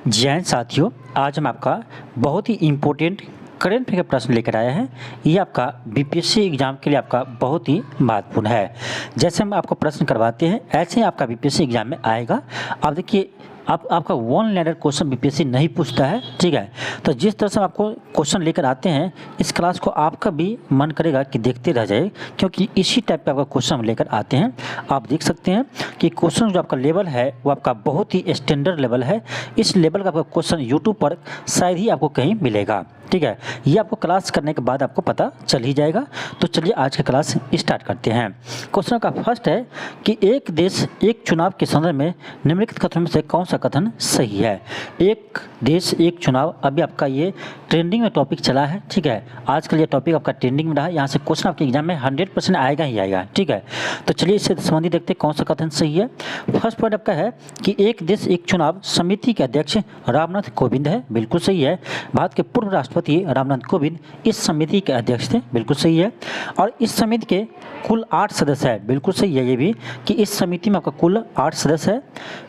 जय हिंद साथियों, आज हम आपका बहुत ही इम्पोर्टेंट करंट अफेयर का प्रश्न लेकर आए हैं। ये आपका बीपीएससी एग्जाम के लिए आपका बहुत ही महत्वपूर्ण है। जैसे हम आपको प्रश्न करवाते हैं ऐसे ही आपका बीपीएससी एग्जाम में आएगा। अब देखिए आपका वन लाइनर क्वेश्चन बीपीएससी नहीं पूछता है, ठीक है। तो जिस तरह से हम आपको क्वेश्चन लेकर आते हैं इस क्लास को आपका भी मन करेगा कि देखते रह जाए, क्योंकि इसी टाइप का आपका क्वेश्चन हम लेकर आते हैं। आप देख सकते हैं कि क्वेश्चन जो आपका लेवल है वो आपका बहुत ही स्टैंडर्ड लेवल है। इस लेवल का आपका क्वेश्चन यूट्यूब पर शायद ही आपको कहीं मिलेगा, ठीक है। ये आपको क्लास करने के बाद आपको पता चल ही जाएगा। तो चलिए आज का क्लास स्टार्ट करते हैं। क्वेश्चन का फर्स्ट है कि एक देश एक चुनाव के संदर्भ में निम्नलिखित कथनों में से कौन सा कथन सही है। एक देश एक चुनाव, अभी आपका ये ट्रेंडिंग में टॉपिक चला है, ठीक है। आजकल ये टॉपिक आपका ट्रेंडिंग में रहा है। यहाँ से क्वेश्चन आपके एग्जाम में 100% आएगा ही आएगा, ठीक है। तो चलिए इससे संबंधित देखते हैं कौन सा कथन सही है। फर्स्ट पॉइंट आपका है कि एक देश एक चुनाव समिति के अध्यक्ष रामनाथ कोविंद है, बिल्कुल सही है। भारत के पूर्व राष्ट्रपति रामनाथ कोविंद इस समिति के अध्यक्ष थे, बिल्कुल सही है। और इस समिति के कुल 8 सदस्य है, बिल्कुल सही है ये भी कि इस समिति में आपका कुल 8 सदस्य है।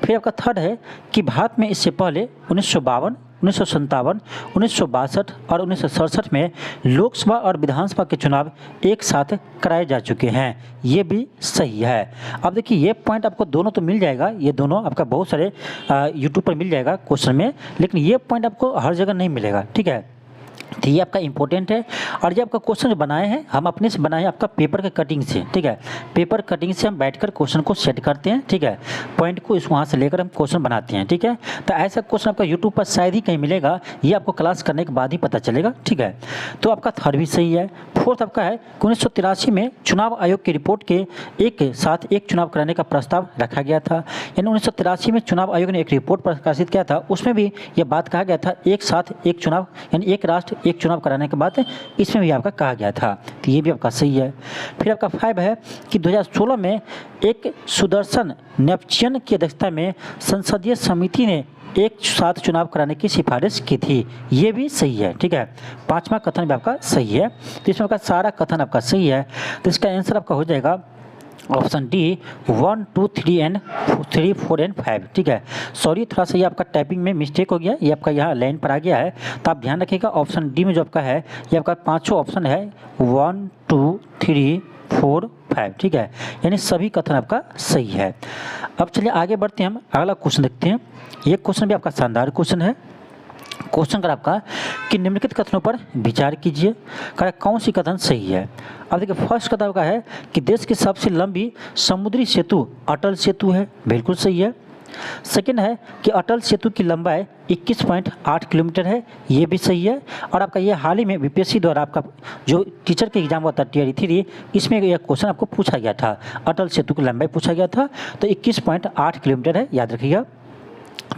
फिर आपका थर्ड है कि भारत में इससे पहले 1952, 1957, 1962 और 1967 में लोकसभा और विधानसभा के चुनाव एक साथ कराए जा चुके हैं, ये भी सही है। अब देखिए ये पॉइंट आपको दोनों तो मिल जाएगा, ये दोनों आपका बहुत सारे यूट्यूब पर मिल जाएगा क्वेश्चन में, लेकिन ये पॉइंट आपको हर जगह नहीं मिलेगा, ठीक है। तो ये आपका इंपॉर्टेंट है। और ये आपका क्वेश्चन जो बनाए हैं हम अपने से बनाए हैं आपका पेपर के कटिंग से, ठीक है। पेपर कटिंग से हम बैठकर क्वेश्चन को सेट करते हैं, ठीक है। पॉइंट को इस वहाँ से लेकर हम क्वेश्चन बनाते हैं, ठीक है। तो ऐसा क्वेश्चन आपका यूट्यूब पर शायद ही कहीं मिलेगा, ये आपको क्लास करने के बाद ही पता चलेगा, ठीक है। तो आपका थर्ड भी सही है। फोर्थ आपका है कि 1983 में चुनाव आयोग की रिपोर्ट के एक साथ एक चुनाव कराने का प्रस्ताव रखा गया था। यानी 1983 में चुनाव आयोग ने एक रिपोर्ट प्रकाशित किया था, उसमें भी यह बात कहा गया था एक साथ एक चुनाव यानी एक राष्ट्र एक चुनाव कराने के बाद इसमें भी आपका कहा गया था। तो ये भी आपका सही है। फिर आपका 5 है कि 2016 में एक सुदर्शन नेपचियन की अध्यक्षता में संसदीय समिति ने एक साथ चुनाव कराने की सिफारिश की थी, ये भी सही है, ठीक है। 5वां कथन भी आपका सही है। तो इसमें आपका सारा कथन आपका सही है। तो इसका आंसर आपका हो जाएगा ऑप्शन डी 1, 2, 3, 4 एंड 5, ठीक है। सॉरी थोड़ा सा ये आपका टाइपिंग में मिस्टेक हो गया, ये आपका यहाँ लाइन पर आ गया है। तो आप ध्यान रखिएगा ऑप्शन डी में जो आपका है ये आपका 5 ऑप्शन है 1, 2, 3, 4, 5, ठीक है। यानी सभी कथन आपका सही है। अब चलिए आगे बढ़ते हैं, हम अगला क्वेश्चन देखते हैं। ये क्वेश्चन भी आपका शानदार क्वेश्चन है। क्वेश्चन कर आपका कि निम्नलिखित कथनों पर विचार कीजिए, कर कौन सी कथन सही है। अब देखिए फर्स्ट कथन का है कि देश की सबसे लंबी समुद्री सेतु अटल सेतु है, बिल्कुल सही है। सेकंड है कि अटल सेतु की लंबाई 21.8 किलोमीटर है, ये भी सही है। और आपका ये हाल ही में बीपीएससी द्वारा आपका जो टीचर के एग्जाम हुआ था टियर 3 इसमें यह क्वेश्चन आपको पूछा गया था, अटल सेतु की लंबाई पूछा गया था। तो 21.8 किलोमीटर है, याद रखिएगा।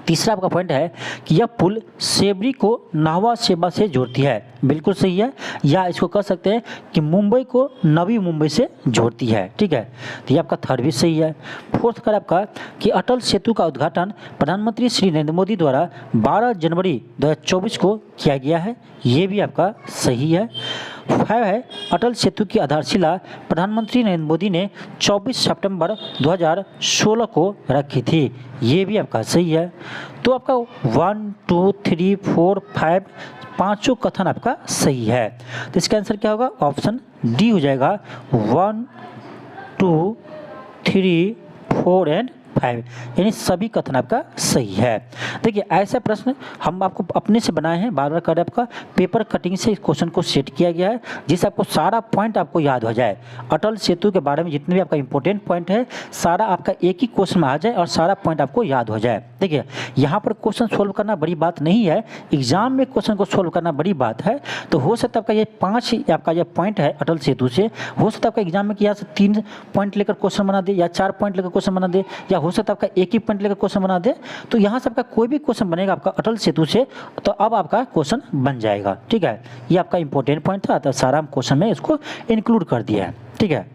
तीसरा आपका पॉइंट है कि यह पुल सेबरी को नाहवा सेवा से जोड़ती है, बिल्कुल सही है। या इसको कह सकते हैं कि मुंबई को नवी मुंबई से जोड़ती है, ठीक है। तो ये आपका थर्ड भी सही है। फोर्थ का आपका कि अटल सेतु का उद्घाटन प्रधानमंत्री श्री नरेंद्र मोदी द्वारा 12 जनवरी 2024 को किया गया है, ये भी आपका सही है। 5 है अटल सेतु की आधारशिला प्रधानमंत्री नरेंद्र मोदी ने 24 सितंबर 2016 को रखी थी, ये भी आपका सही है। तो आपका 1, 2, 3, 4, 5 पाँचों कथन आपका सही है। तो इसका आंसर क्या होगा, ऑप्शन डी हो जाएगा 1, 2, 3, 4 एंड 5, यानी सभी कथन आपका सही है। देखिए ऐसा प्रश्न हम आपको अपने से बनाए हैं, बार बार कर आपका पेपर कटिंग से इस क्वेश्चन को सेट किया गया है, जिससे आपको सारा पॉइंट आपको याद हो जाए। अटल सेतु के बारे में जितने भी आपका इंपॉर्टेंट पॉइंट है सारा आपका एक ही क्वेश्चन में आ जाए और सारा पॉइंट आपको याद हो जाए। देखिए यहाँ पर क्वेश्चन सोल्व करना बड़ी बात नहीं है, एग्जाम में क्वेश्चन को सोल्व करना बड़ी बात है। तो हो सकता है आपका ये 5 आपका ये पॉइंट है अटल सेतु से, हो सकता है आपका एग्जाम में कि यहाँ से 3 पॉइंट लेकर क्वेश्चन बना दे या 4 पॉइंट लेकर क्वेश्चन बना दे, या हो सकता है आपका एक ही पॉइंट लेकर क्वेश्चन बना दे। तो यहाँ से आपका कोई भी क्वेश्चन बनेगा आपका अटल सेतु से, तो अब आपका क्वेश्चन बन जाएगा, ठीक है। ये आपका इंपॉर्टेंट पॉइंट था, तो सारा हम क्वेश्चन में इसको इंक्लूड कर दिया है, ठीक है।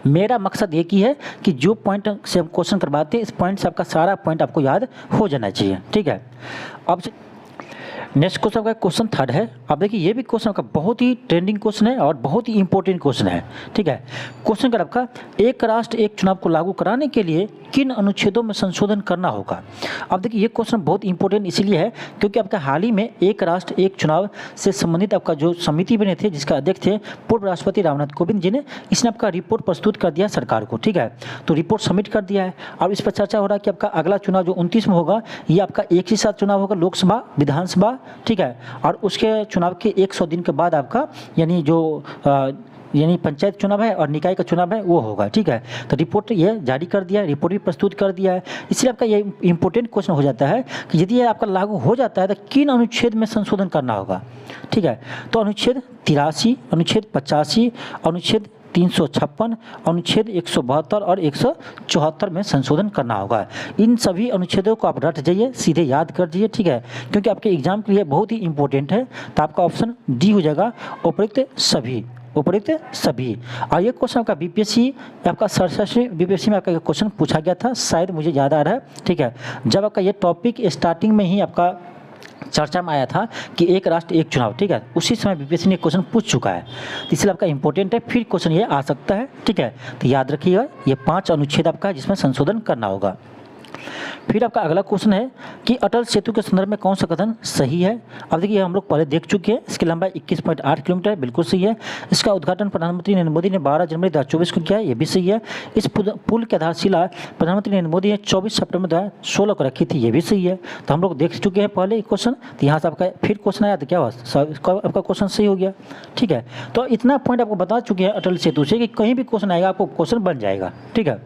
मेरा मकसद एक ही है कि जो पॉइंट से हम क्वेश्चन करवाते हैं इस पॉइंट से आपका सारा पॉइंट आपको याद हो जाना चाहिए, ठीक है। अब नेक्स्ट क्वेश्चन आपका क्वेश्चन थर्ड है। अब देखिए ये भी क्वेश्चन आपका बहुत ही ट्रेंडिंग क्वेश्चन है और बहुत ही इंपॉर्टेंट क्वेश्चन है। ठीक है, क्वेश्चन का आपका एक राष्ट्र एक चुनाव को लागू कराने के लिए किन अनुच्छेदों में संशोधन करना होगा। अब देखिए ये क्वेश्चन बहुत इंपॉर्टेंट इसीलिए है क्योंकि आपका हाल ही में एक राष्ट्र एक चुनाव से संबंधित आपका जो समिति बने थे जिसका अध्यक्ष थे पूर्व राष्ट्रपति रामनाथ कोविंद जी ने, इसने आपका रिपोर्ट प्रस्तुत कर दिया सरकार को। ठीक है, तो रिपोर्ट सबमिट कर दिया है और इस पर चर्चा हो रहा है कि आपका अगला चुनाव जो 29 में होगा ये आपका एक ही साथ चुनाव होगा, लोकसभा विधानसभा। ठीक है, और उसके चुनाव के 100 दिन के बाद आपका यानी जो यानी पंचायत चुनाव है और निकाय का चुनाव है वो होगा। ठीक है, तो रिपोर्ट ये जारी कर दिया है, रिपोर्ट भी प्रस्तुत कर दिया है। इसलिए आपका ये इंपॉर्टेंट क्वेश्चन हो जाता है कि यदि ये आपका लागू हो जाता है तो किन अनुच्छेद में संशोधन करना होगा। ठीक है, तो अनुच्छेद 83, अनुच्छेद 85, अनुच्छेद 356, अनुच्छेद 172 और 174 में संशोधन करना होगा। इन सभी अनुच्छेदों को आप रट जाइए, सीधे याद कर दीजिए। ठीक है, क्योंकि आपके एग्जाम के लिए बहुत ही इंपॉर्टेंट है। तो आपका ऑप्शन डी हो जाएगा, उपयुक्त सभी, उपयुक्त सभी। और ये क्वेश्चन आपका बीपीएससी आपका 67 बीपीएससी में आपका क्वेश्चन पूछा गया था, शायद मुझे याद आ रहा है। ठीक है, जब आपका ये टॉपिक स्टार्टिंग में ही आपका चर्चा में आया था कि एक राष्ट्र एक चुनाव। ठीक है, उसी समय बीपीएससी ने क्वेश्चन पूछ चुका है, इसलिए आपका इंपॉर्टेंट है, फिर क्वेश्चन ये आ सकता है। ठीक है, तो याद रखिएगा ये 5 अनुच्छेद आपका है जिसमें संशोधन करना होगा। फिर आपका अगला क्वेश्चन है कि अटल सेतु के संदर्भ में कौन सा कथन सही है। अब देखिए हम लोग पहले देख चुके हैं, इसकी लंबाई 21.8 किलोमीटर है, बिल्कुल सही है। इसका उद्घाटन प्रधानमंत्री नरेंद्र मोदी ने 12 जनवरी 2024 को किया है, ये भी सही है। इस पुल की आधारशिला प्रधानमंत्री नरेंद्र मोदी ने 24 सितंबर 2016 को रखी थी, ये भी सही है। तो हम लोग देख चुके हैं पहले क्वेश्चन, तो यहाँ से आपका फिर क्वेश्चन आया तो क्या हुआ, आपका क्वेश्चन सही हो गया। ठीक है, तो इतना पॉइंट आपको बता चुके हैं अटल सेतु से कि कहीं भी क्वेश्चन आएगा आपको क्वेश्चन बन जाएगा। ठीक है,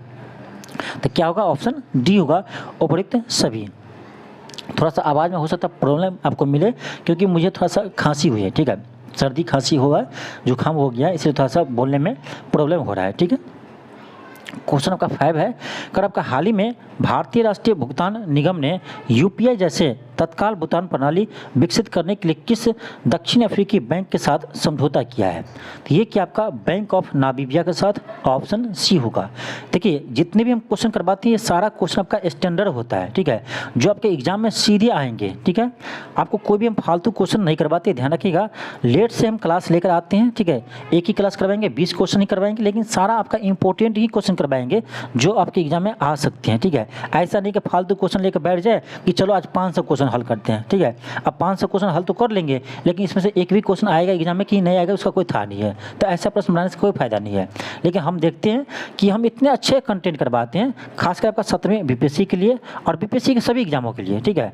तो क्या होगा, ऑप्शन डी होगा, उपयुक्त सभी। थोड़ा सा आवाज़ में हो सकता है प्रॉब्लम आपको मिले क्योंकि मुझे थोड़ा सा खांसी हुई है। ठीक है, सर्दी खांसी हुआ, जुकाम हो गया, इसलिए थोड़ा सा बोलने में प्रॉब्लम हो रहा है। ठीक है, क्वेश्चन आपका 5 है, कर आपका हाल ही में भारतीय राष्ट्रीय भुगतान निगम ने यूपीआई जैसे तत्काल भुगतान प्रणाली विकसित करने के लिए किस दक्षिण अफ्रीकी बैंक के साथ समझौता किया है। तो ये क्या आपका बैंक ऑफ नामीबिया के साथ, ऑप्शन सी होगा। देखिए जितने भी हम क्वेश्चन करवाते हैं ये सारा क्वेश्चन आपका स्टैंडर्ड होता है। ठीक है, जो आपके एग्जाम में सीधे आएंगे। ठीक है, आपको कोई भी हम फालतू क्वेश्चन नहीं करवाते, ध्यान रखिएगा। लेट से हम क्लास लेकर आते हैं। ठीक है, एक ही क्लास करवाएंगे, 20 क्वेश्चन ही करवाएंगे, लेकिन सारा आपका इंपॉर्टेंट ही क्वेश्चन करवाएंगे जो आपके एग्जाम में आ सकते हैं। ठीक है, ऐसा नहीं कि फालतू क्वेश्चन लेकर बैठ जाए कि चलो आज 500 क्वेश्चन हल करते हैं। ठीक है, अब 500 क्वेश्चन हल तो कर लेंगे लेकिन इसमें से एक भी क्वेश्चन आएगा एग्जाम में कि नहीं आएगा उसका कोई था नहीं है, तो ऐसा प्रश्न बनाने से कोई फायदा नहीं है। लेकिन हम देखते हैं कि हम इतने अच्छे कंटेंट करवाते हैं, खासकर आपका 7वें बीपीएससी के लिए और बीपीएससी के सभी एग्जामों के लिए। ठीक है,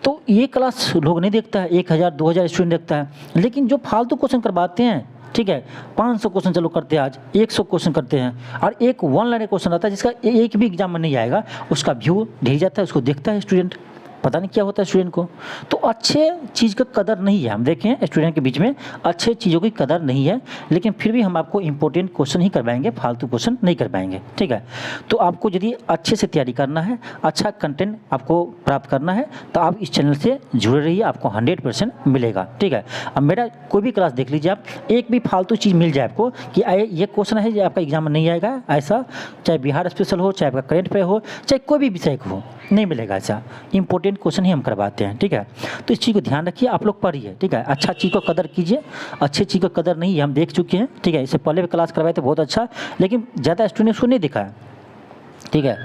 तो ये क्लास लोग नहीं देखता है, 1000-2000 स्टूडेंट देखता है, लेकिन जो फालतू क्वेश्चन करवाते हैं, ठीक है, 500 क्वेश्चन चलो करते हैं, आज 100 क्वेश्चन करते हैं और एक 1 लाइन क्वेश्चन आता है जिसका एक भी एग्जाम में नहीं आएगा, उसका व्यू ढह जाता है, उसको देखता है स्टूडेंट, पता नहीं क्या होता है स्टूडेंट को। तो अच्छे चीज़ का कदर नहीं है, हम देखें स्टूडेंट के बीच में अच्छे चीज़ों की कदर नहीं है, लेकिन फिर भी हम आपको इंपॉर्टेंट क्वेश्चन ही करवाएंगे, फालतू क्वेश्चन नहीं करवाएंगे। ठीक है, तो आपको यदि अच्छे से तैयारी करना है, अच्छा कंटेंट आपको प्राप्त करना है तो आप इस चैनल से जुड़े रहिए, आपको 100% मिलेगा। ठीक है, अब मेरा कोई भी क्लास देख लीजिए आप, एक भी फालतू चीज़ मिल जाए आपको कि ये क्वेश्चन है जो आपका एग्जाम में नहीं आएगा, ऐसा चाहे बिहार स्पेशल हो, चाहे आपका करेंट पे हो, चाहे कोई भी विषय को हो, नहीं मिलेगा ऐसा। इंपॉर्टेंट क्वेश्चन ही हम करवाते हैं। ठीक है, तो इस चीज़ को ध्यान रखिए, आप लोग पढ़िए। ठीक है, अच्छा चीज़ को कदर कीजिए, अच्छे चीज़ को कदर नहीं है, हम देख चुके हैं। ठीक है, इससे पहले भी क्लास करवाए थे बहुत अच्छा, लेकिन ज़्यादा स्टूडेंट को नहीं दिखा है। ठीक है,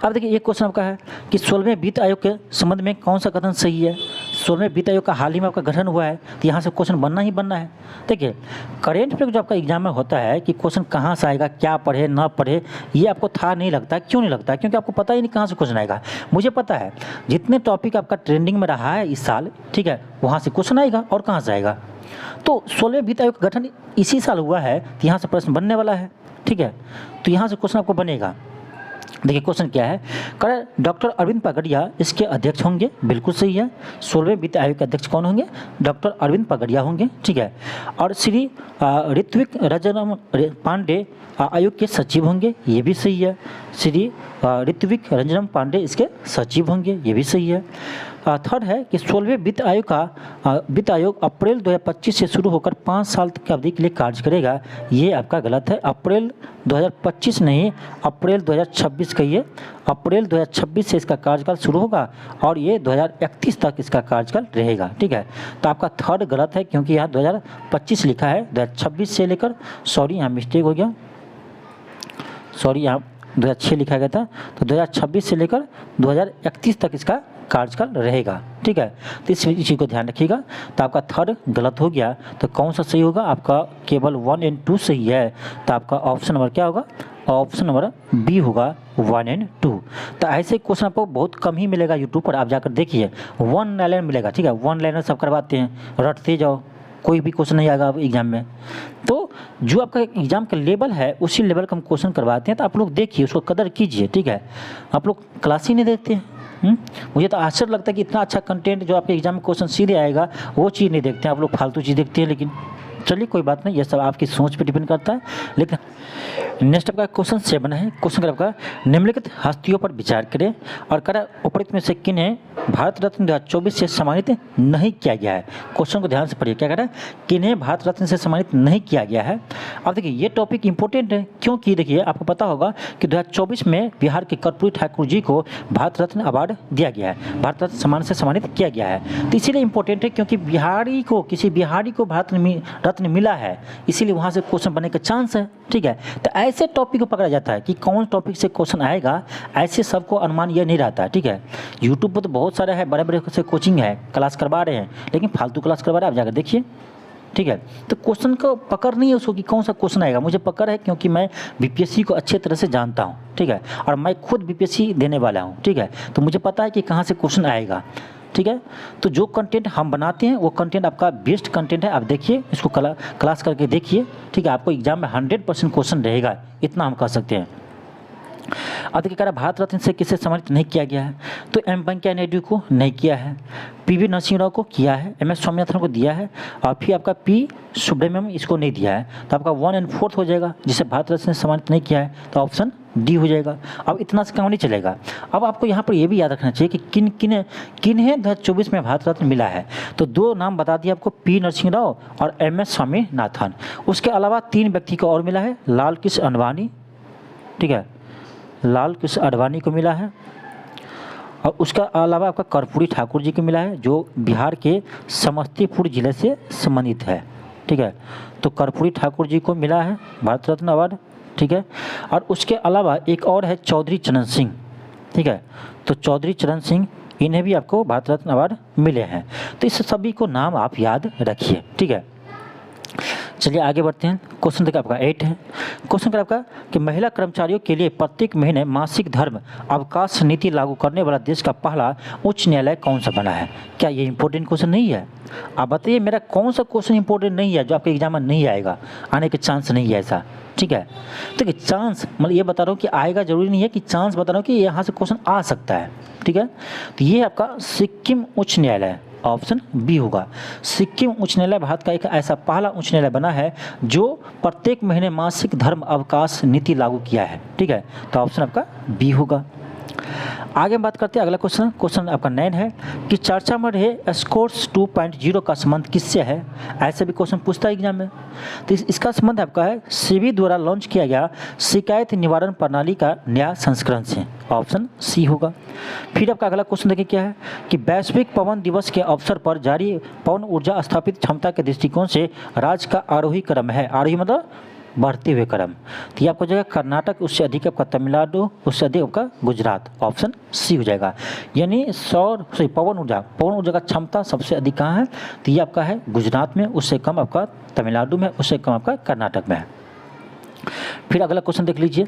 अब देखिए एक क्वेश्चन आपका है कि 16वें वित्त आयोग के संबंध में कौन सा कथन सही है। 16वें वित्त आयोग का हाल ही में आपका गठन हुआ है, तो यहाँ से क्वेश्चन बनना ही बनना है। देखिए करेंट अफेयर जो आपका एग्जाम में होता है कि क्वेश्चन कहाँ से आएगा, क्या पढ़े ना पढ़े, ये आपको था नहीं लगता। क्यों नहीं लगता? क्योंकि आपको पता ही नहीं कहाँ से क्वेश्चन आएगा। मुझे पता है जितने टॉपिक आपका ट्रेंडिंग में रहा है इस साल, ठीक है, वहाँ से क्वेश्चन आएगा और कहाँ से आएगा। तो 16वें वित्त आयोग का गठन इसी साल हुआ है, तो यहाँ से प्रश्न बनने वाला है। ठीक है, तो यहाँ से क्वेश्चन आपको बनेगा। देखिए क्वेश्चन क्या है, कर डॉक्टर अरविंद पगड़िया इसके अध्यक्ष होंगे, बिल्कुल सही है। 16वें वित्त आयोग के अध्यक्ष कौन होंगे? डॉक्टर अरविंद पगड़िया होंगे। ठीक है, और श्री ऋत्विक रंजन पांडे आयोग के सचिव होंगे, ये भी सही है। श्री ऋत्विक रंजन पांडे इसके सचिव होंगे, ये भी सही है। थर्ड है कि 16वें वित्त आयोग अप्रैल 2025 से शुरू होकर 5 साल तक की अवधि के लिए कार्य करेगा। ये आपका गलत है। अप्रैल 2025 नहीं, अप्रैल 2026 कहिए। अप्रैल 2026 से इसका कार्यकाल शुरू होगा और ये 2031 तक इसका कार्यकाल रहेगा। ठीक है, तो आपका थर्ड गलत है क्योंकि यहाँ 2025 लिखा है, 2026 से लेकर, सॉरी यहाँ मिस्टेक हो गया, सॉरी यहाँ 2006 लिखा गया था, तो 2026 से लेकर 2031 तक इसका कार्यकाल रहेगा। ठीक है, तो इस चीज़ को ध्यान रखिएगा। तो आपका थर्ड गलत हो गया, तो कौन सा सही होगा? आपका केवल 1 और 2 सही है, तो आपका ऑप्शन नंबर क्या होगा? ऑप्शन नंबर बी होगा 1 और 2। तो ऐसे क्वेश्चन आपको बहुत कम ही मिलेगा यूट्यूब पर, आप जाकर देखिए, 1 लाइनर मिलेगा। ठीक है, 1 लाइनर सब करवाते हैं, रटते जाओ, कोई भी क्वेश्चन नहीं आएगा एग्जाम में। तो जो आपका एग्जाम का लेवल है उसी लेवल का हम क्वेश्चन करवाते हैं, तो आप लोग देखिए, उसको कदर कीजिए। ठीक है, आप लोग क्लास ही नहीं देखते हैं। मुझे तो आश्चर्य लगता है कि इतना अच्छा कंटेंट जो आपके एग्जाम में क्वेश्चन सीधे आएगा वो चीज़ नहीं देखते हैं, आप लोग फालतू चीज़ देखते हैं। लेकिन चलिए कोई बात नहीं, ये सब आपकी सोच पे डिपेंड करता है। लेकिन नेक्स्ट आपका क्वेश्चन 7 है। क्वेश्चन आपका निम्नलिखित हस्तियों पर विचार करें और करा उपरोक्त में से किन्हें भारत रत्न 2024 से सम्मानित नहीं किया गया है। क्वेश्चन को ध्यान से पढ़िए, क्या कह रहा है? किन्हें भारत रत्न से सम्मानित नहीं किया गया है। अब देखिए ये टॉपिक इंपॉर्टेंट है, क्योंकि देखिए आपको पता होगा कि 2024 में बिहार के कर्पूरी ठाकुर जी को भारत रत्न अवार्ड दिया गया है, भारत रत्न सम्मान से सम्मानित किया गया है। तो इसीलिए इंपॉर्टेंट है क्योंकि किसी बिहारी को भारत रत्न मिला है, इसीलिए वहाँ से क्वेश्चन बनने का चांस है। ठीक है, तो ऐसे टॉपिक को पकड़ा जाता है कि कौन टॉपिक से क्वेश्चन आएगा, ऐसे सबको अनुमान ये नहीं रहता है। ठीक है, यूट्यूब पर तो बहुत सारे है, बड़े बड़े से कोचिंग है, क्लास करवा रहे हैं, लेकिन फालतू क्लास करवा रहे हैं, आप जाकर देखिए। ठीक है, तो क्वेश्चन को पकड़ नहीं है उसको कि कौन सा क्वेश्चन आएगा। मुझे पकड़ है क्योंकि मैं बीपीएससी को अच्छे तरह से जानता हूँ। ठीक है, और मैं खुद बीपीएससी देने वाला हूँ। ठीक है, तो मुझे पता है कि कहाँ से क्वेश्चन आएगा। ठीक है, तो जो कंटेंट हम बनाते हैं वो कंटेंट आपका बेस्ट कंटेंट है, आप देखिए, इसको क्लास करके देखिए। ठीक है, आपको एग्जाम में 100% क्वेश्चन रहेगा, इतना हम कह सकते हैं। अब देखिए, कह रहा भारत रत्न से किसे सम्मानित नहीं किया गया है, तो एम वेंकैया नायडू को नहीं किया है, पीवी नरसिंह राव को किया है, एम एस स्वामीनाथन को दिया है, और फिर आपका पी सुब्रमण्यम इसको नहीं दिया है। तो आपका 1 और 4 हो जाएगा, जिसे भारत रत्न से सम्मानित नहीं किया है, तो ऑप्शन डी हो जाएगा। अब इतना से काम नहीं चलेगा, अब आपको यहाँ पर यह भी याद रखना चाहिए कि किन्हें 2024 में भारत रत्न मिला है। तो 2 नाम बता दिए आपको, पी नरसिंह राव और एम एस स्वामीनाथन। उसके अलावा 3 व्यक्ति को और मिला है, लाल कृष्ण आडवाणी। ठीक है, लाल कृष्ण आडवाणी को मिला है, और उसका अलावा आपका कर्पूरी ठाकुर जी को मिला है, जो बिहार के समस्तीपुर जिले से संबंधित है। ठीक है, तो कर्पूरी ठाकुर जी को मिला है भारत रत्न अवार्ड। ठीक है, और उसके अलावा एक और है चौधरी चरण सिंह। ठीक है, तो चौधरी चरण सिंह, इन्हें भी आपको भारत रत्न अवार्ड मिले हैं। तो इस सभी को नाम आप याद रखिए। ठीक है, चलिए आगे बढ़ते हैं। क्वेश्चन देखिए आपका 8 है। क्वेश्चन आपका कि महिला कर्मचारियों के लिए प्रत्येक महीने मासिक धर्म अवकाश नीति लागू करने वाला देश का पहला उच्च न्यायालय कौन सा बना है? क्या ये इंपॉर्टेंट क्वेश्चन नहीं है? आप बताइए, मेरा कौन सा क्वेश्चन इंपॉर्टेंट नहीं है जो आपके एग्जाम में नहीं आएगा, आने के चांस नहीं है ऐसा। ठीक है, तो कि चांस मतलब ये बता रहा हूँ कि आएगा जरूरी नहीं है, कि चांस बता रहा हूँ कि यहाँ से क्वेश्चन आ सकता है। ठीक है, तो ये आपका सिक्किम उच्च न्यायालय, ऑप्शन बी होगा। सिक्किम उच्च न्यायालय भारत का एक ऐसा पहला उच्च न्यायालय बना है जो प्रत्येक महीने मासिक धर्म अवकाश नीति लागू किया है। ठीक है, तो ऑप्शन आपका बी होगा। आगे बात करते हैं अगला क्वेश्चन आपका 9 है कि चर्चा में रहे स्कोर्स 2.0 का संबंध किससे है? ऐसे भी क्वेश्चन पूछता है एग्जाम में। तो इसका संबंध आपका है सेबी द्वारा लॉन्च किया गया शिकायत निवारण प्रणाली का नया संस्करण से, ऑप्शन सी होगा। फिर आपका अगला क्वेश्चन देखिए क्या है कि वैश्विक पवन दिवस के अवसर पर जारी पवन ऊर्जा स्थापित क्षमता के दृष्टिकोण से राज्य का आरोही क्रम है। आरोही मतलब बढ़ते हुए क्रम। तो ये आपको जगह कर्नाटक, उससे अधिक आपका तमिलनाडु, उससे अधिक आपका गुजरात, ऑप्शन सी हो जाएगा। यानी पवन ऊर्जा का क्षमता सबसे अधिक कहाँ है? तो ये आपका है गुजरात में, उससे कम आपका तमिलनाडु में, उससे कम आपका कर्नाटक में है। फिर अगला क्वेश्चन देख लीजिए।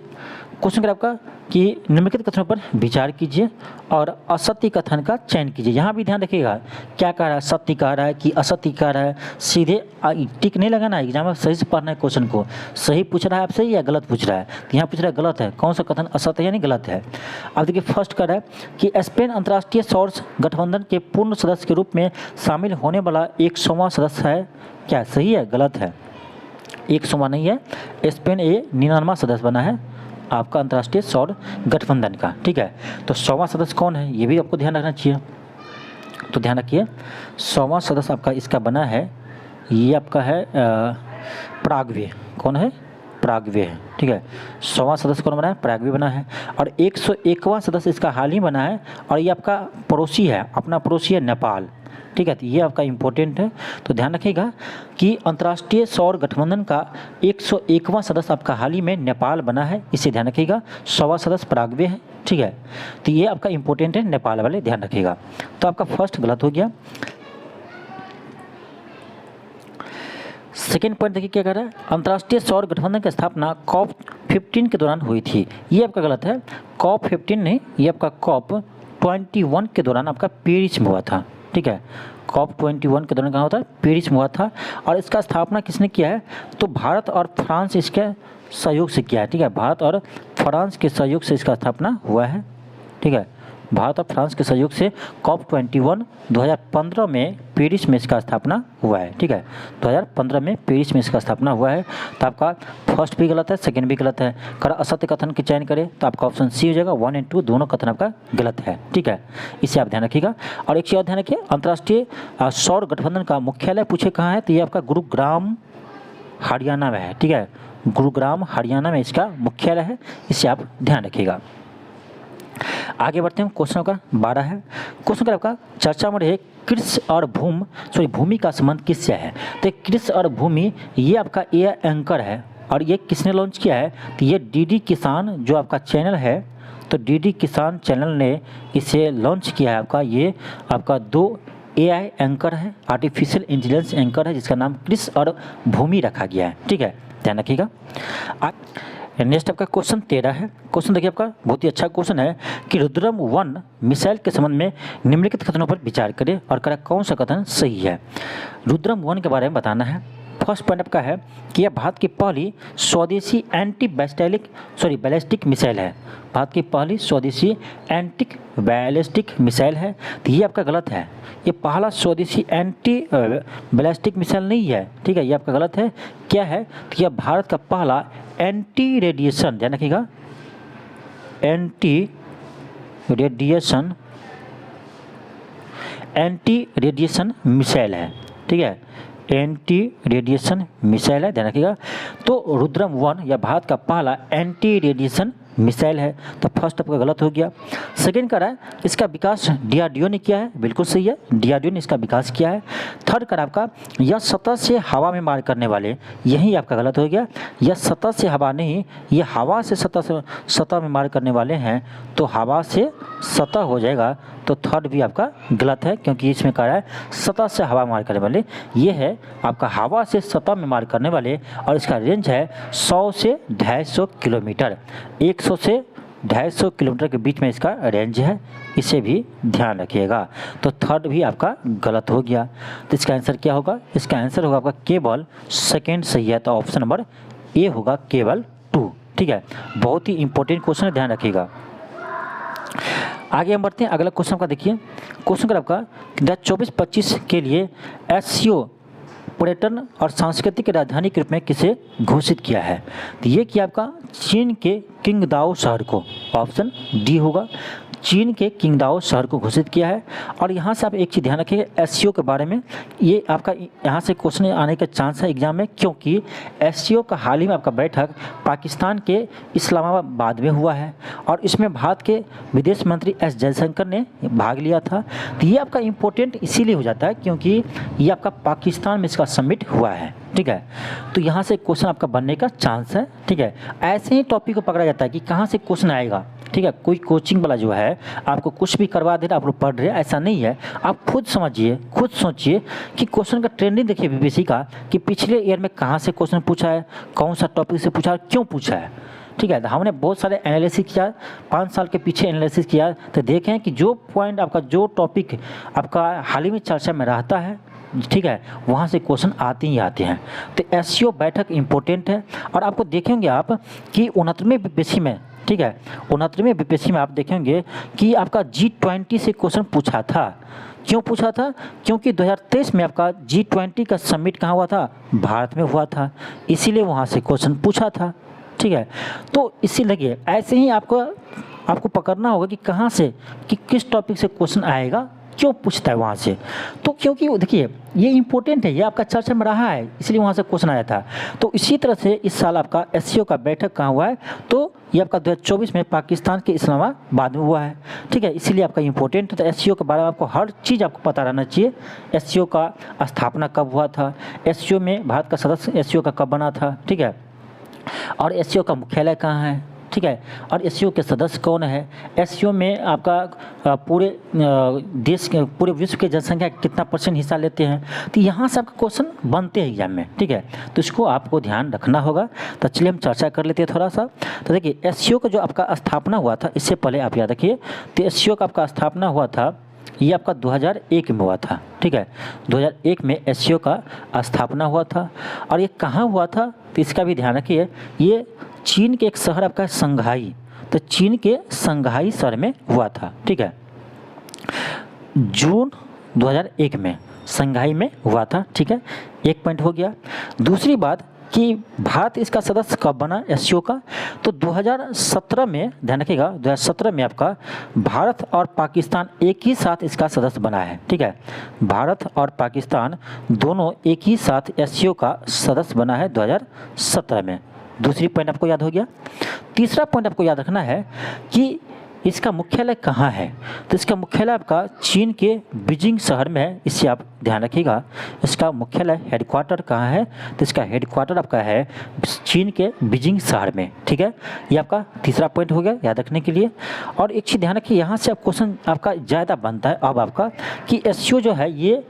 क्वेश्चन आपका कि निम्नलिखित कथनों पर विचार कीजिए और असत्य कथन का चयन कीजिए। यहाँ भी ध्यान रखिएगा, क्या कह रहा है, सत्य कह रहा है कि असत्य कह रहा है। सीधे टिक नहीं लगाना है, एग्जाम में सही से पढ़ना है। क्वेश्चन को सही पूछ रहा है आपसे या गलत पूछ रहा है? तो यहाँ पूछ रहा है गलत है, कौन सा कथन असत्य है यानी गलत है। अब देखिए फर्स्ट कह रहा है कि स्पेन अंतर्राष्ट्रीय सौर गठबंधन के पूर्ण सदस्य के रूप में शामिल होने वाला 100वां सदस्य है। क्या सही है गलत है? 100वां नहीं है, स्पेन 99वां सदस्य बना है आपका अंतर्राष्ट्रीय सौर गठबंधन का। ठीक है, तो 100वां सदस्य कौन है ये भी आपको ध्यान रखना चाहिए। तो ध्यान रखिए 100वां सदस्य आपका इसका बना है, ये आपका है पराग्वे। कौन है? पराग्वे है। ठीक है, 100वां सदस्य कौन बना है? पराग्वे बना है। और 101वां सदस्य इसका हाल ही बना है, और ये आपका पड़ोसी है, अपना पड़ोसी है नेपाल। ठीक है, तो ये आपका इम्पोर्टेंट है। तो ध्यान रखिएगा कि अंतर्राष्ट्रीय सौर गठबंधन का 101वां सदस्य आपका हाल ही में नेपाल बना है, इसे ध्यान रखिएगा। 100वां सदस्य पराग्वे है। ठीक है, तो ये आपका इम्पोर्टेंट है, नेपाल वाले ध्यान रखिएगा। तो आपका फर्स्ट गलत हो गया। सेकेंड पॉइंट देखिए क्या कह रहा है, अंतर्राष्ट्रीय सौर गठबंधन की स्थापना COP 15 के दौरान हुई थी। ये आपका गलत है, COP 15 नहीं, ये आपका COP 21 के दौरान आपका पेरिस में हुआ था। ठीक है, COP 21 के दौरान कहाँ होता है? पेरिस में हुआ था। और इसका स्थापना किसने किया है? तो भारत और फ्रांस इसके सहयोग से किया है। ठीक है, भारत और फ्रांस के सहयोग से इसका स्थापना हुआ है। ठीक है, भारत और फ्रांस के सहयोग से COP 21 2015 में पेरिस में इसका स्थापना हुआ है। ठीक है, 2015 में पेरिस में इसका स्थापना हुआ है। तो आपका फर्स्ट भी गलत है, सेकंड भी गलत है। कर असत्य कथन की चयन करें तो आपका ऑप्शन सी हो जाएगा। 1 और 2 दोनों कथन आपका गलत है। ठीक है, इसे आप ध्यान रखिएगा। और एक चीज़ और ध्यान रखिए, अंतर्राष्ट्रीय सौर गठबंधन का मुख्यालय पूछे कहाँ है, तो ये आपका गुरुग्राम हरियाणा में है। ठीक है, गुरुग्राम हरियाणा में इसका मुख्यालय है, इसे आप ध्यान रखिएगा। आगे बढ़ते हैं, क्वेश्चन का 12 है। क्वेश्चन का आपका चर्चा में रहे कृषि और भूमि का संबंध किससे है। तो कृषि और भूमि ये आपका ए एंकर है, और ये किसने लॉन्च किया है, तो ये डीडी किसान जो आपका चैनल है, तो डीडी किसान चैनल ने इसे लॉन्च किया है। आपका ये आपका 2 AI एंकर है, आर्टिफिशियल इंटेलिजेंस एंकर है, जिसका नाम कृषि और भूमि रखा गया है। ठीक है, ध्यान रखिएगा। नेक्स्ट आपका क्वेश्चन 13 है। क्वेश्चन देखिए आपका बहुत ही अच्छा क्वेश्चन है कि रुद्रम 1 मिसाइल के संबंध में निम्नलिखित कथनों पर विचार करें और करें कौन सा कथन सही है। रुद्रम 1 के बारे में बताना है। फर्स्ट पॉइंट आपका है कि यह भारत की पहली स्वदेशी बैलिस्टिक मिसाइल है। भारत की पहली स्वदेशी एंटी बैलिस्टिक मिसाइल है, तो ये आपका गलत है। ये पहला स्वदेशी एंटी बैलिस्टिक मिसाइल नहीं है। ठीक है, ये आपका गलत है। क्या है, तो यह भारत का पहला एंटी रेडिएशन, ध्यान रखिएगा, एंटी रेडिएशन मिसाइल है। ठीक है, एंटी रेडिएशन मिसाइल है, ध्यान रखिएगा। तो रुद्रम 1 या भारत का पहला एंटी रेडिएशन मिसाइल है, तो फर्स्ट आपका गलत हो गया। सेकेंड का है इसका विकास DRDO ने किया है, बिल्कुल सही है, DRDO ने इसका विकास किया है। थर्ड का आपका यह सतह से हवा में मार करने वाले, यही आपका गलत हो गया। यह सतह से हवा नहीं, ये हवा से सतह में मार करने वाले हैं, तो हवा से सतह हो जाएगा। तो थर्ड भी आपका गलत है, क्योंकि इसमें कह रहा है सतह से हवा मार करने वाले, ये है आपका हवा से सतह में मार करने वाले, और इसका रेंज है 100 से 250 किलोमीटर, 100 से 250 किलोमीटर के बीच में इसका रेंज है, इसे भी ध्यान रखिएगा। तो थर्ड भी आपका गलत हो गया। तो इसका आंसर क्या होगा, इसका आंसर होगा आपका केवल सेकेंड सही है, तो ऑप्शन नंबर ए होगा केवल 2। ठीक है, बहुत ही इंपॉर्टेंट क्वेश्चन है, ध्यान रखिएगा। आगे हम बढ़ते हैं, अगला क्वेश्चन का देखिए। क्वेश्चन का आपका 2024-25 के लिए SCO पर्यटन और सांस्कृतिक राजधानी के रूप में किसे घोषित किया है। तो ये किया आपका चीन के किंगदाओ शहर को, ऑप्शन डी होगा। चीन के किंगदाओ शहर को घोषित किया है। और यहाँ से आप एक चीज़ ध्यान रखिए SCO के बारे में, ये आपका यहाँ से क्वेश्चन आने का चांस है एग्जाम में, क्योंकि SCO का हाल ही में आपका बैठक पाकिस्तान के इस्लामाबाद में हुआ है, और इसमें भारत के विदेश मंत्री S जयशंकर ने भाग लिया था। तो ये आपका इम्पोर्टेंट इसीलिए हो जाता है क्योंकि ये आपका पाकिस्तान में इसका समिट हुआ है। ठीक है, तो यहाँ से क्वेश्चन आपका बनने का चांस है। ठीक है, ऐसे ही टॉपिक को पकड़ा जाता है कि कहाँ से क्वेश्चन आएगा। ठीक है, कोई कोचिंग वाला जो है आपको कुछ भी करवा दे रहा, आप लोग पढ़ रहे हैं, ऐसा नहीं है। आप खुद समझिए, खुद सोचिए कि क्वेश्चन का ट्रेंडिंग देखिए बीपीएससी का, कि पिछले ईयर में कहाँ से क्वेश्चन पूछा है, कौन सा टॉपिक से पूछा है, क्यों पूछा है। ठीक है, तो हमने बहुत सारे एनालिसिस किया, 5 साल के पीछे एनालिसिस किया, तो देखें कि जो पॉइंट आपका, जो टॉपिक आपका हाल ही में चर्चा में रहता है, ठीक है, वहाँ से क्वेश्चन आते ही आते हैं। तो SCO बैठक इम्पोर्टेंट है। और आपको देखेंगे आप कि 69वें बीपीएससी में, ठीक है, 69वें बीपीएससी में आप देखेंगे कि आपका G20 से क्वेश्चन पूछा था। क्यों पूछा था, क्योंकि 2023 में आपका G20 का समिट कहाँ हुआ था, भारत में हुआ था, इसीलिए वहाँ से क्वेश्चन पूछा था। ठीक है, तो इसीलिए ऐसे ही आपको पकड़ना होगा कि कहाँ से, कि किस टॉपिक से क्वेश्चन आएगा, क्यों पूछता है वहाँ से? तो क्योंकि देखिए ये इंपॉर्टेंट है, ये आपका चर्चा में रहा है, इसलिए वहाँ से क्वेश्चन आया था। तो इसी तरह से इस साल आपका एससीओ का बैठक कहाँ हुआ है? तो ये आपका 2024 में पाकिस्तान के इस्लामाबाद में हुआ है, ठीक है, इसीलिए आपका इंपॉर्टेंट है। तो एससीओ के बारे में आपको हर चीज़ आपको पता रहना चाहिए। एससीओ का स्थापना कब हुआ था, एससीओ में भारत का सदस्य एससीओ का कब बना था, ठीक है, और एससीओ का मुख्यालय कहाँ है, ठीक है, और एससीओ के सदस्य कौन है, एससीओ में आपका पूरे देश के पूरे विश्व के जनसंख्या कितना % हिस्सा लेते हैं। तो यहाँ से आपका क्वेश्चन बनते हैं एग्जाम में, ठीक है, तो इसको आपको ध्यान रखना होगा। तो चलिए हम चर्चा कर लेते हैं थोड़ा सा। तो देखिए एससीओ का जो आपका स्थापना हुआ था, इससे पहले आप याद रखिए, तो एससीओ का आपका स्थापना हुआ था, ये आपका 2001 में हुआ था, ठीक है, 2001 में एससीओ का स्थापना हुआ था। और ये कहाँ हुआ था, तो इसका भी ध्यान रखिए, ये चीन के एक शहर आपका संघाई, तो चीन के संघाई शहर में हुआ था, ठीक है, जून 2001 में संघाई में हुआ था, ठीक है, एक पॉइंट हो गया। दूसरी बात कि भारत इसका सदस्य कब बना एससीओ का, तो 2017 में, ध्यान रखिएगा 2017 में आपका भारत और पाकिस्तान एक ही साथ इसका सदस्य बना है, ठीक है, भारत और पाकिस्तान दोनों एक ही साथ एससीओ का सदस्य बना है 2017 में। दूसरी पॉइंट आपको याद हो गया। तीसरा पॉइंट आपको याद रखना है कि इसका मुख्यालय कहाँ है, तो इसका मुख्यालय आपका चीन के बीजिंग शहर में है, इससे आप ध्यान रखिएगा। इसका मुख्यालय हेडक्वार्टर कहाँ है, तो इसका हेडक्वार्टर आपका है चीन के बीजिंग शहर में, ठीक है, ये आपका तीसरा पॉइंट हो गया याद रखने के लिए। और एक चीज़ ध्यान रखिए, यहाँ से आप क्वेश्चन आपका ज़्यादा बनता है अब आपका कि एससीओ जो है ये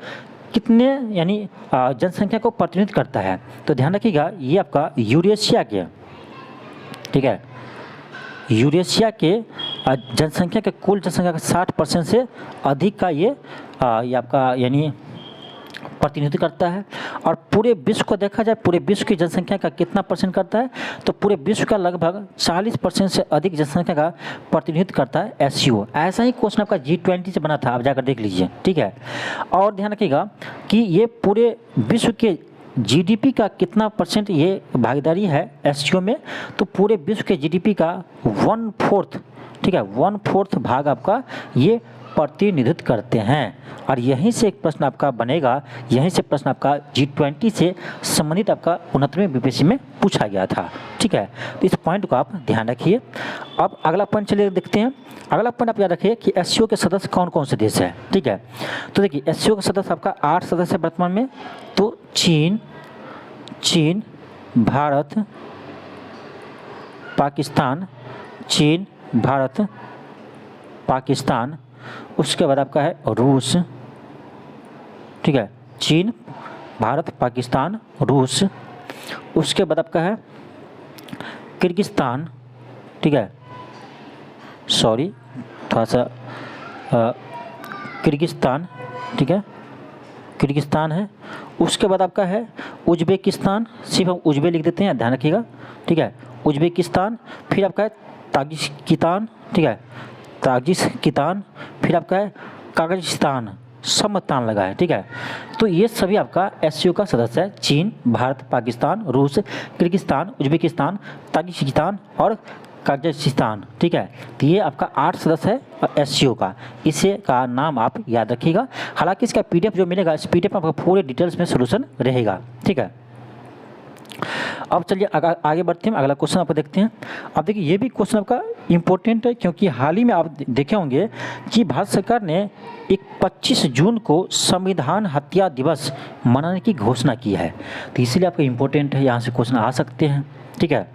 कितने यानी जनसंख्या को प्रतिनिधित्व करता है। तो ध्यान रखिएगा ये आपका यूरेशिया के, ठीक है, यूरेशिया के जनसंख्या के कुल जनसंख्या का 60% से अधिक का ये आपका यानी प्रतिनिधित्व करता है। और पूरे विश्व को देखा जाए, पूरे विश्व की जनसंख्या का कितना % करता है, तो पूरे विश्व का लगभग 40% से अधिक जनसंख्या का प्रतिनिधित्व करता है एससीओ। ऐसा ही क्वेश्चन आपका G20 से बना था, आप जाकर देख लीजिए, ठीक है। और ध्यान रखिएगा कि ये पूरे विश्व के जीडीपी का कितना % ये भागीदारी है एससीओ में, तो पूरे विश्व के जीडीपी का 1/4, ठीक है, 1/4 भाग आपका ये प्रतिनिधित्व करते हैं। और यहीं से एक प्रश्न आपका बनेगा, यहीं से प्रश्न आपका G20 से संबंधित आपका 69वें बीपीएससी में पूछा गया था, ठीक है, तो इस पॉइंट को आप ध्यान रखिए। अब अगला पॉइंट चलिए देखते हैं। अगला पॉइंट आप याद रखिए कि एससीओ के सदस्य कौन कौन से देश है, ठीक है। तो देखिए एससीओ के सदस्य आपका 8 सदस्य है वर्तमान में, तो चीन, भारत, पाकिस्तान, चीन, भारत, पाकिस्तान, उसके बाद आपका है रूस, ठीक है, चीन, भारत, पाकिस्तान, रूस, उसके बाद आपका है किर्गिस्तान, ठीक है, सॉरी थोड़ा सा किर्गिस्तान, ठीक है, किर्गिस्तान है। उसके बाद आपका है उज्बेकिस्तान, सिर्फ हम उज्बे लिख देते हैं, ध्यान रखिएगा, ठीक है, उज्बेकिस्तान। फिर आपका है ताजिकिस्तान, ठीक है, ताजिकिस्तान। फिर आपका है काजाकिस्तान, समतान लगा है, ठीक है। तो ये सभी आपका एससीओ का सदस्य है, चीन, भारत, पाकिस्तान, रूस, किर्गिस्तान, उज्बेकिस्तान, ताजिकिस्तान और काजाकिस्तान, ठीक है। तो ये आपका 8 सदस्य है एससीओ का, इसे का नाम आप याद रखिएगा। हालांकि इसका पीडीएफ जो मिलेगा, इस पीडीएफ में आपका पूरे डिटेल्स में सोल्यूशन रहेगा, ठीक है। अब चलिए आगे बढ़ते हैं, अगला क्वेश्चन आपको देखते हैं। अब देखिए ये भी क्वेश्चन आपका इम्पोर्टेंट है, क्योंकि हाल ही में आप देखे होंगे कि भारत सरकार ने 25 जून को संविधान हत्या दिवस मनाने की घोषणा की है, तो इसीलिए आपका इम्पोर्टेंट है, यहाँ से क्वेश्चन आ सकते हैं, ठीक है।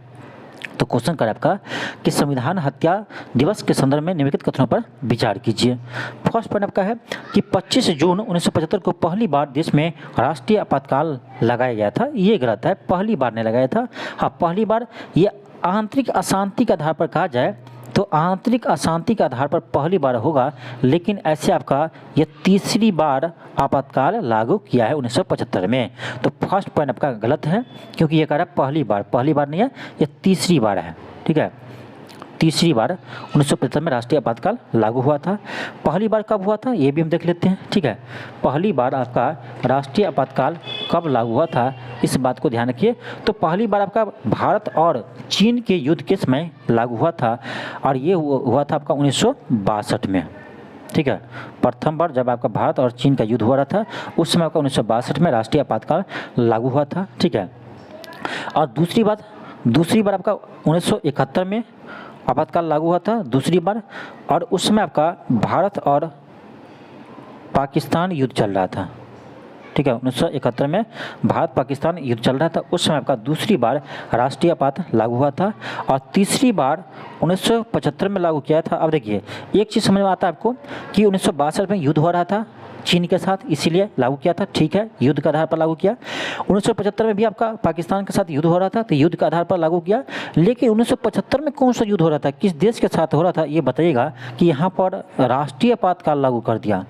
तो क्वेश्चन कर आपका कि संविधान हत्या दिवस के संदर्भ में निम्नलिखित कथनों पर विचार कीजिए। फर्स्ट पॉइंट आपका है कि 25 जून 1975 को पहली बार देश में राष्ट्रीय आपातकाल लगाया गया था। ये गलत है, पहली बार नहीं लगाया था। हाँ, पहली बार ये आंतरिक अशांति के आधार पर कहा जाए तो आंतरिक अशांति के आधार पर पहली बार होगा, लेकिन ऐसे आपका ये तीसरी बार आपातकाल लागू किया है 1975 में। तो फर्स्ट पॉइंट आपका गलत है, क्योंकि ये कह रहा है पहली बार नहीं है, ये तीसरी बार है, ठीक है। तीसरी बार 1975 में राष्ट्रीय आपातकाल लागू हुआ था। पहली बार कब हुआ था ये भी हम देख लेते हैं, ठीक है। पहली बार आपका राष्ट्रीय आपातकाल कब लागू हुआ था, इस बात को ध्यान रखिए। तो पहली बार आपका भारत और चीन के युद्ध के समय लागू हुआ था, और ये हुआ था आपका 1962 में, ठीक है। प्रथम बार जब आपका भारत और चीन का युद्ध हुआ रहा था उस समय आपका 1962 में राष्ट्रीय आपातकाल लागू हुआ था, ठीक है। और दूसरी बार आपका 1971 में आपातकाल लागू हुआ था, दूसरी बार, और उस समय आपका भारत और पाकिस्तान युद्ध चल रहा था, ठीक है। 1971 में भारत पाकिस्तान युद्ध चल रहा था, उस समय आपका दूसरी बार राष्ट्रीय आपात लागू हुआ था। और तीसरी बार 1975 में लागू किया था। अब देखिए एक चीज़ समझ में आता है आपको कि 1962 में युद्ध हो रहा था चीन के साथ, इसीलिए लागू किया था, ठीक है, युद्ध के आधार पर लागू किया। 1975 में भी आपका पाकिस्तान के साथ युद्ध हो रहा था तो युद्ध के आधार पर लागू किया। लेकिन 1975 में कौन सा युद्ध हो रहा था, किस देश के साथ हो रहा था, ये बताइएगा कि यहाँ पर राष्ट्रीय आपातकाल लागू कर दिया।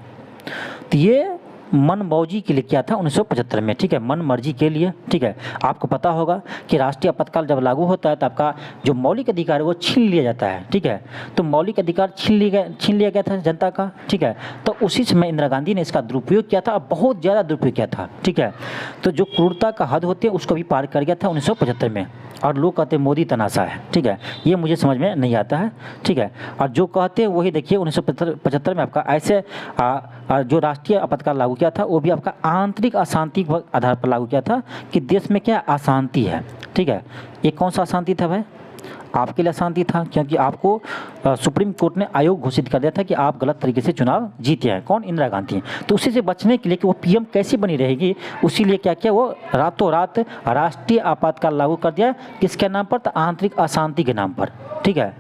तो ये मनमौजी के लिए किया था 1975 में, ठीक है, मन मर्जी के लिए, ठीक है। आपको पता होगा कि राष्ट्रीय आपातकाल जब लागू होता है तो आपका जो मौलिक अधिकार है वो छीन लिया जाता है, ठीक है। तो मौलिक अधिकार छीन लिया गया था जनता का, ठीक है। तो उसी समय इंदिरा गांधी ने इसका दुरुपयोग किया था और बहुत ज़्यादा दुरुपयोग किया था, ठीक है। तो जो क्रूरता का हद होते हैं उसको भी पार कर गया था 1975 में। और लोग कहते हैं मोदी तनाशा है, ठीक है, ये मुझे समझ में नहीं आता है, ठीक है। और जो कहते हैं वही देखिए 1975 में आपका ऐसे जो राष्ट्रीय आपातकाल लागू किया था वो भी आपका आंतरिक अशांति के आधार पर लागू किया था कि देश में क्या अशांति है, ठीक है। ये कौन सा अशांति था भाई, आपके लिए अशांति था क्योंकि आपको सुप्रीम कोर्ट ने आयोग घोषित कर दिया था कि आप गलत तरीके से चुनाव जीते हैं, कौन, इंदिरा गांधी। तो उसी से बचने के लिए कि वो पीएम कैसे बनी रहेगी उसी लिए क्या किया, वो रातों रात राष्ट्रीय आपातकाल लागू कर दिया, किसके नाम पर, तो आंतरिक अशांति के नाम पर, ठीक है।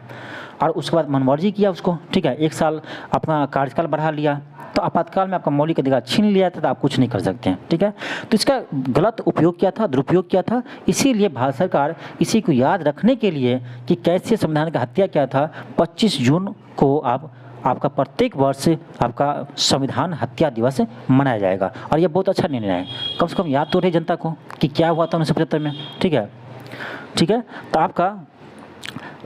और उसके बाद मनमर्जी किया उसको, ठीक है, 1 साल अपना कार्यकाल बढ़ा लिया। तो आपातकाल में आपका मौलिक अधिकार छीन लिया था तो आप कुछ नहीं कर सकते हैं, ठीक है। तो इसका गलत उपयोग किया था, दुरुपयोग किया था, इसीलिए भारत सरकार इसी को याद रखने के लिए कि कैसे संविधान का हत्या किया था 25 जून को आपका प्रत्येक वर्ष आपका संविधान हत्या दिवस मनाया जाएगा। और ये बहुत अच्छा निर्णय है, कम से कम याद तो रहे जनता को कि क्या हुआ था 1975 में, ठीक है, ठीक है। तो आपका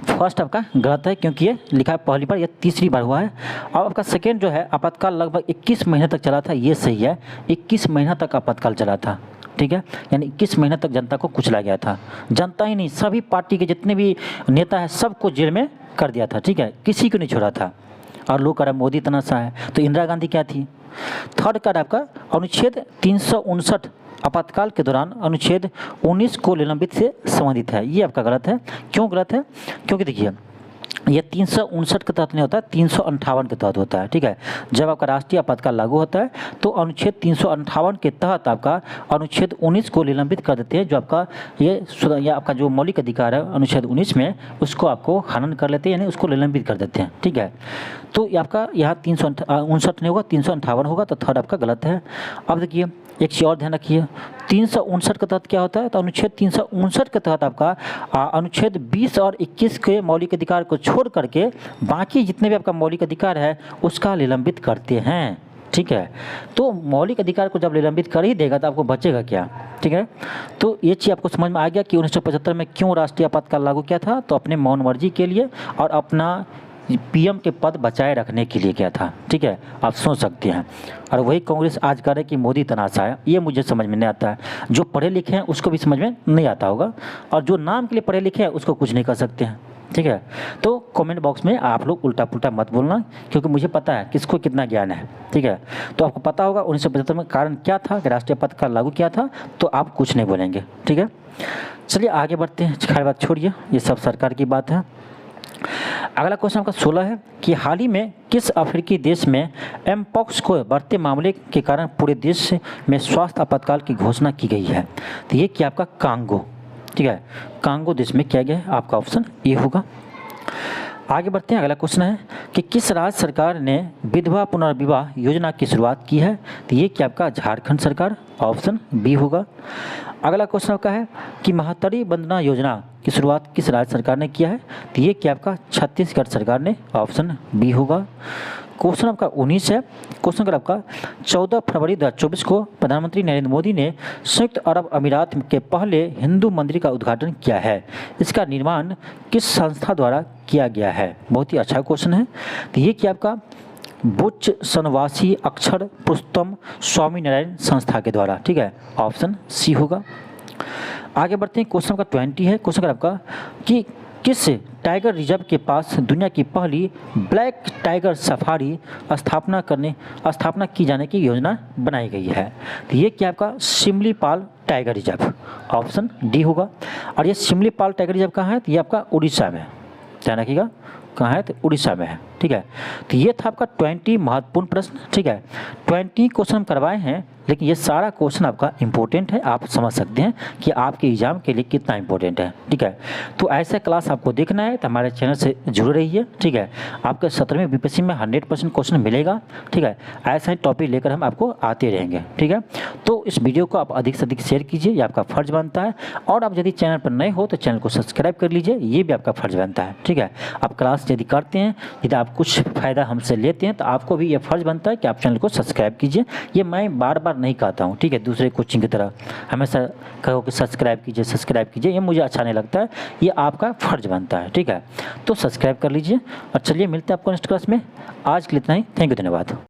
फर्स्ट आपका गलत है क्योंकि ये लिखा है पहली बार, ये तीसरी बार हुआ है। और आपका सेकेंड जो है आपातकाल लगभग 21 महीने तक चला था, ये सही है, 21 महीना तक आपातकाल चला था, ठीक है। यानी 21 महीने तक जनता को कुचला गया था, जनता ही नहीं सभी पार्टी के जितने भी नेता हैं सबको जेल में कर दिया था, ठीक है, किसी को नहीं छोड़ा था। और लोग कह रहे मोदी तनाशा है, तो इंदिरा गांधी क्या थी। थर्ड कार्ड आपका अनुच्छेद 359 आपातकाल के दौरान अनुच्छेद 19 को निलंबित से संबंधित है, ये आपका गलत है। क्यों गलत है, क्योंकि देखिए ये 359 के तहत नहीं होता है, 358 के तहत होता है, ठीक है। जब आपका राष्ट्रीय आपातकाल लागू होता है तो अनुच्छेद 358 के तहत आपका अनुच्छेद 19 को निलंबित कर देते हैं, जो आपका ये आपका जो मौलिक अधिकार है अनुच्छेद 19 में उसको आपको हनन कर लेते हैं, यानी उसको निलंबित कर देते हैं, ठीक है। तो ये आपका यहाँ 359 नहीं होगा, 358 होगा, तो थर्ड आपका गलत है। अब देखिए एक चीज़ और ध्यान रखिए, 359 के तहत क्या होता है, तो अनुच्छेद 359 के तहत आपका अनुच्छेद 20 और 21 के मौलिक अधिकार को छोड़ करके बाकी जितने भी आपका मौलिक अधिकार है उसका निलंबित करते हैं, ठीक है। तो मौलिक अधिकार को जब निलंबित कर ही देगा तो आपको बचेगा क्या, ठीक है। तो ये चीज़ आपको समझ में आ गया कि 1975 में क्यों राष्ट्रीय आपातकाल लागू किया था, तो अपने मौन मर्जी के लिए और अपना पीएम के पद बचाए रखने के लिए किया था, ठीक है, आप सोच सकते हैं। और वही कांग्रेस आज कह रहे कि मोदी तनाशा है, ये मुझे समझ में नहीं आता है। जो पढ़े लिखे हैं उसको भी समझ में नहीं आता होगा, और जो नाम के लिए पढ़े लिखे हैं उसको कुछ नहीं कर सकते हैं, ठीक है। तो कमेंट बॉक्स में आप लोग उल्टा पुल्टा मत बोलना, क्योंकि मुझे पता है किसको कितना ज्ञान है, ठीक है। तो आपको पता होगा 1975 में कारण क्या था कि राष्ट्रीय आपातकाल लागू किया था, तो आप कुछ नहीं बोलेंगे, ठीक है। चलिए आगे बढ़ते हैं, खैर बात छोड़िए, ये सब सरकार की बात है। अगला क्वेश्चन आपका 16 है कि हाल ही में किस अफ्रीकी देश में एमपॉक्स को बढ़ते मामले के कारण पूरे देश में स्वास्थ्य आपातकाल की घोषणा की गई है, तो ये क्या आपका कांगो, ठीक है, कांगो देश में किया गया है, आपका ऑप्शन ए होगा। आगे बढ़ते हैं, अगला क्वेश्चन है कि किस राज्य सरकार ने विधवा पुनर्विवाह योजना की शुरुआत की है, तो ये क्या आपका झारखंड सरकार, ऑप्शन बी होगा। अगला क्वेश्चन आपका है कि महतरी वंदना योजना की शुरुआत किस राज्य सरकार ने किया है, तो ये क्या आपका छत्तीसगढ़ सरकार ने, ऑप्शन बी होगा। क्वेश्चन आपका 19 है, क्वेश्चन नंबर आपका 14 फरवरी 2024 को प्रधानमंत्री नरेंद्र मोदी ने संयुक्त अरब अमीरात के पहले हिंदू मंदिर का उद्घाटन किया है, इसका निर्माण किस संस्था द्वारा किया गया है, बहुत ही अच्छा क्वेश्चन है। तो ये क्या आपका बुच्च सनवासी अक्षर पुरुषोत्तम स्वामी नारायण संस्था के द्वारा, ठीक है, ऑप्शन सी होगा। आगे बढ़ते हैं, क्वेश्चन का 20 है, क्वेश्चन आपका कि किस टाइगर रिजर्व के पास दुनिया की पहली ब्लैक टाइगर सफारी स्थापना की जाने की योजना बनाई गई है? तो ये क्या आपका Similipal tiger reserve, option D होगा। और ये सिमलीपाल टाइगर रिजर्व कहाँ है? तो ये आपका उड़ीसा में, ध्यान रखिएगा कहाँ है? तो उड़ीसा में है, ठीक है। तो ये था आपका 20 महत्वपूर्ण प्रश्न, ठीक है। 20 क्वेश्चन हम करवाए हैं, लेकिन ये सारा क्वेश्चन आपका इंपॉर्टेंट है, आप समझ सकते हैं कि आपके एग्जाम के लिए कितना इंपॉर्टेंट है, ठीक है। तो ऐसे क्लास आपको देखना है तो हमारे चैनल से जुड़े रहिए, ठीक है। आपके 17वीं बीपीएससी में 100% क्वेश्चन मिलेगा, ठीक है। ऐसा ही टॉपिक लेकर हम आपको आते रहेंगे, ठीक है। तो इस वीडियो को आप अधिक से अधिक शेयर कीजिए, ये आपका फर्ज बनता है। और आप यदि चैनल पर नए हो तो चैनल को सब्सक्राइब कर लीजिए, ये भी आपका फर्ज बनता है, ठीक है। आप क्लास यदि करते हैं, यदि आप कुछ फ़ायदा हमसे लेते हैं तो आपको भी ये फर्ज बनता है कि आप चैनल को सब्सक्राइब कीजिए। ये मैं बार बार नहीं कहता हूँ, ठीक है, दूसरे कोचिंग की तरह हमेशा कहो कि सब्सक्राइब कीजिए, ये मुझे अच्छा नहीं लगता है, ये आपका फर्ज बनता है, ठीक है। तो सब्सक्राइब कर लीजिए और चलिए मिलते हैं आपको नेक्स्ट क्लास में। आज के लिए इतना ही, थैंक यू, धन्यवाद।